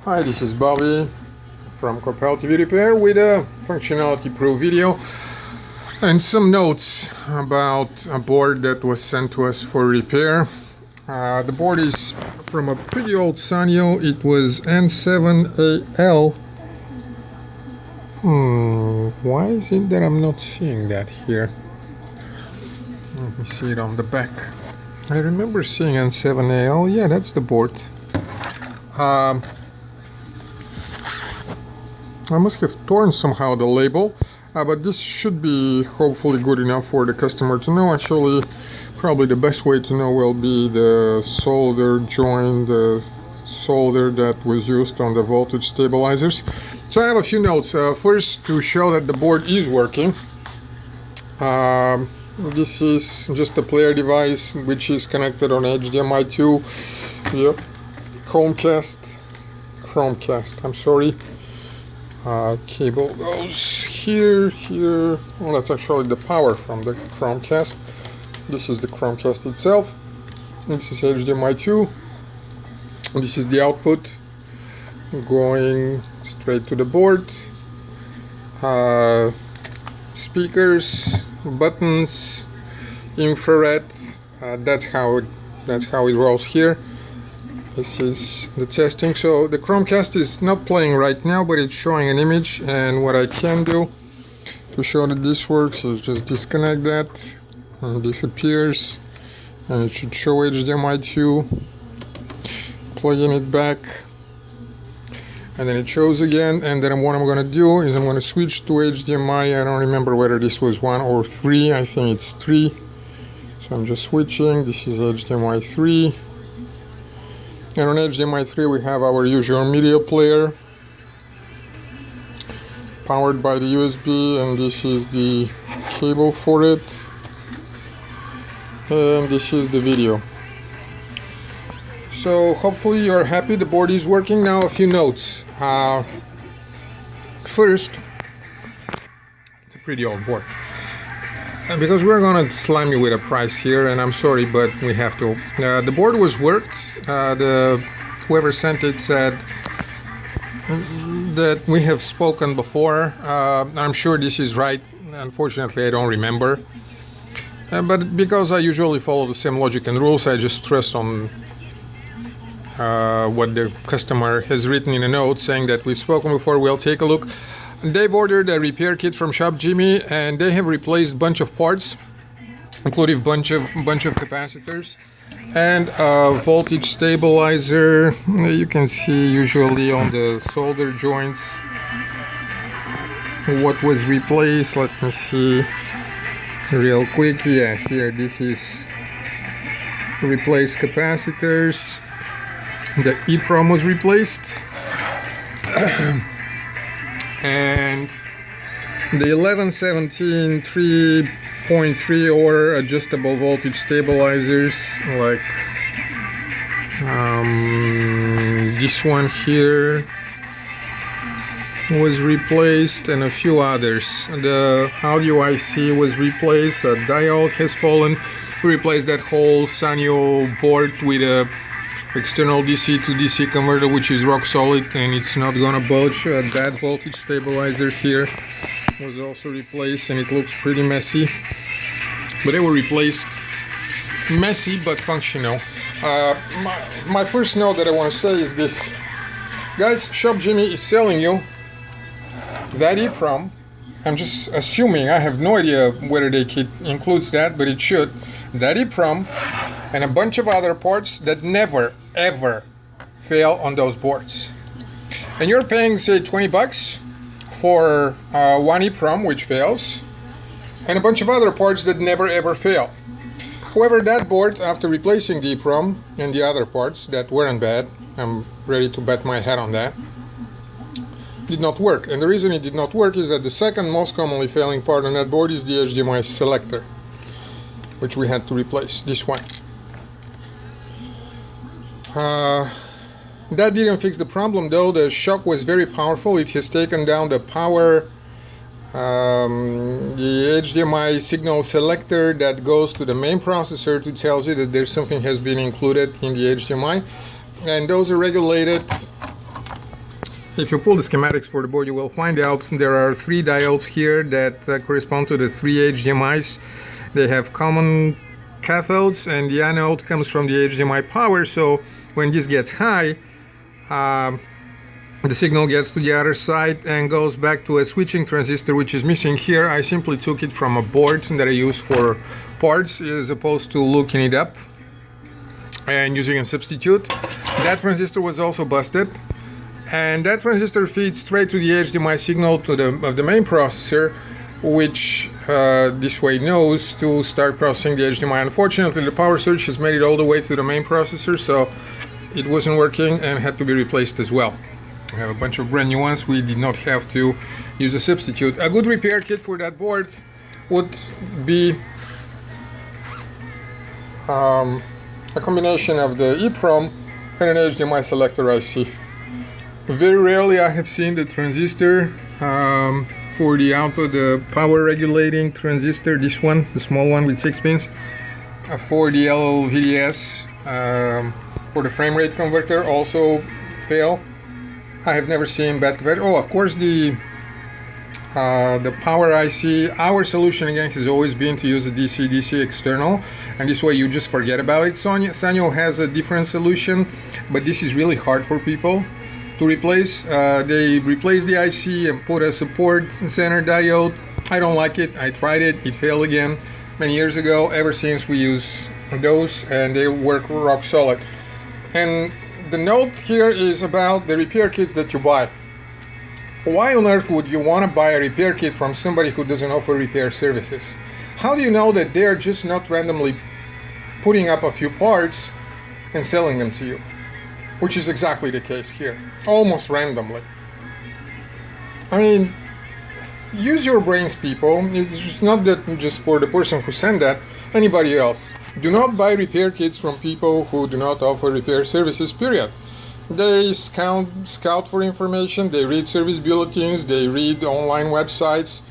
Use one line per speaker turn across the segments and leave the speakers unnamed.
Hi, this is Bobby from TV Repair with a Functionality Pro video and some notes about a board that was sent to us for repair. The board is from a pretty old Sanyo. It was N7AL. Why is it that I'm not seeing that here? Let me see it on the back. I remember seeing N7AL. Yeah, that's the board. I must have torn somehow the label, but this should be hopefully good enough for the customer to know. Actually, probably the best way to know will be the solder joint, the solder that was used on the voltage stabilizers. So I have a few notes. First, to show that the board is working. This is just a player device which is connected on HDMI 2. Yep, Chromecast, I'm sorry. Cable goes here. Well, that's actually the power from the Chromecast. This is the Chromecast itself. This is HDMI 2. This is the output going straight to the board. Speakers, buttons, infrared. That's how it rolls here. This is the testing. So the Chromecast is not playing right now, but it's showing an image, and what I can do to show that this works is just disconnect that, and it disappears, and it should show HDMI 2. Plugging it back, and then it shows again. And then what I'm going to do is I'm going to switch to HDMI. I don't remember whether this was 1 or 3. I think it's 3. So I'm just switching. This is HDMI 3. And on HDMI 3 we have our usual media player powered by the USB, and this is the cable for it, and this is the video. So hopefully you're happy the board is working. Now a few notes. First, it's a pretty old board. And because we're gonna slam you with a price here, and I'm sorry, but we have to. The board was worked. Whoever sent it said that we have spoken before. I'm sure this is right. Unfortunately, I don't remember. But because I usually follow the same logic and rules, I just trust on what the customer has written in a note saying that we've spoken before. We'll take a look. They've ordered a repair kit from Shop Jimmy, and they have replaced a bunch of parts, including bunch of capacitors and a voltage stabilizer. You can see usually on the solder joints what was replaced. Let me see real quick. Yeah, here this is replaced capacitors. The EEPROM was replaced. And the 1117 3.3 or adjustable voltage stabilizers, like this one here was replaced, and a few others. The audio IC was replaced. A diode has fallen. We replaced that whole Sanyo board with a external DC to DC converter, which is rock solid and it's not gonna budge. That voltage stabilizer here was also replaced, and it looks pretty messy, but they were replaced. Messy but functional. My first note that I want to say is this, guys. Shop Jimmy is selling you that EEPROM. I'm just assuming, I have no idea whether they includes that, but it should. That EEPROM and a bunch of other parts that never ever fail on those boards, and you're paying say 20 bucks for one EEPROM which fails, and a bunch of other parts that never ever fail. However, that board, after replacing the EEPROM and the other parts that weren't bad, I'm ready to bet my head on that, did not work. And the reason it did not work is that the second most commonly failing part on that board is the HDMI selector, which we had to replace. This one. That didn't fix the problem though. The shock was very powerful. It has taken down the power, the HDMI signal selector that goes to the main processor to tell you that there's something has been included in the HDMI, and those are regulated If you pull the schematics for the board, you will find out there are 3 diodes here that correspond to the 3 HDMIs. They have common cathodes, and the anode comes from the HDMI power, so when this gets high, the signal gets to the other side and goes back to a switching transistor, which is missing here. I simply took it from a board that I use for parts as opposed to looking it up and using a substitute. That transistor was also busted, and that transistor feeds straight to the HDMI signal of the main processor, which this way knows to start processing the HDMI. Unfortunately, the power surge has made it all the way to the main processor, so it wasn't working and had to be replaced as well. I have a bunch of brand new ones. We did not have to use a substitute. A good repair kit for that board would be a combination of the EEPROM and an HDMI selector IC. Very rarely I have seen the transistor for the output, the power regulating transistor, this one, the small one with 6 pins, for the LVDS, for the frame rate converter also fail. I have never seen bad competitor. Oh, of course, the power IC. Our solution again has always been to use a DC-DC external, and this way you just forget about it. Sanyo has a different solution, but this is really hard for people to replace. They replace the IC and put a support center diode. I don't like it. I tried it. It failed again many years ago. Ever since we use those, and they work rock solid. And the note here is about the repair kits that you buy. Why on earth would you want to buy a repair kit from somebody who doesn't offer repair services? How do you know that they're just not randomly putting up a few parts and selling them to you? Which is exactly the case here, almost randomly. I mean, use your brains, people. It's just not that just for the person who sent that, anybody else. Do not buy repair kits from people who do not offer repair services, period. They scout for information, they read service bulletins, they read online websites,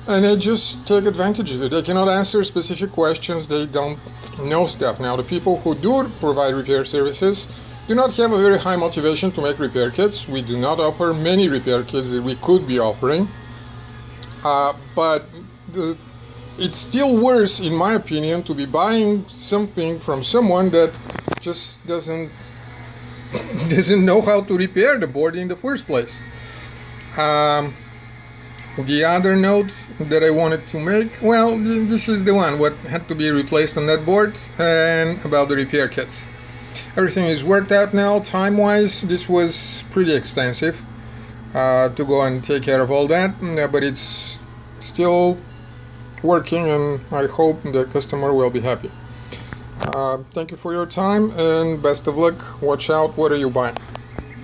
and they just take advantage of it. They cannot answer specific questions, they don't know stuff. Now, the people who do provide repair services do not have a very high motivation to make repair kits. We do not offer many repair kits that we could be offering, but it's still worse, in my opinion, to be buying something from someone that just doesn't know how to repair the board in the first place. The other note that I wanted to make, well, this is the one what had to be replaced on that board, and about the repair kits. Everything is worked out now. Time-wise, this was pretty extensive to go and take care of all that, but it's still working, and I hope the customer will be happy. Thank you for your time, and best of luck. Watch out, what are you buying?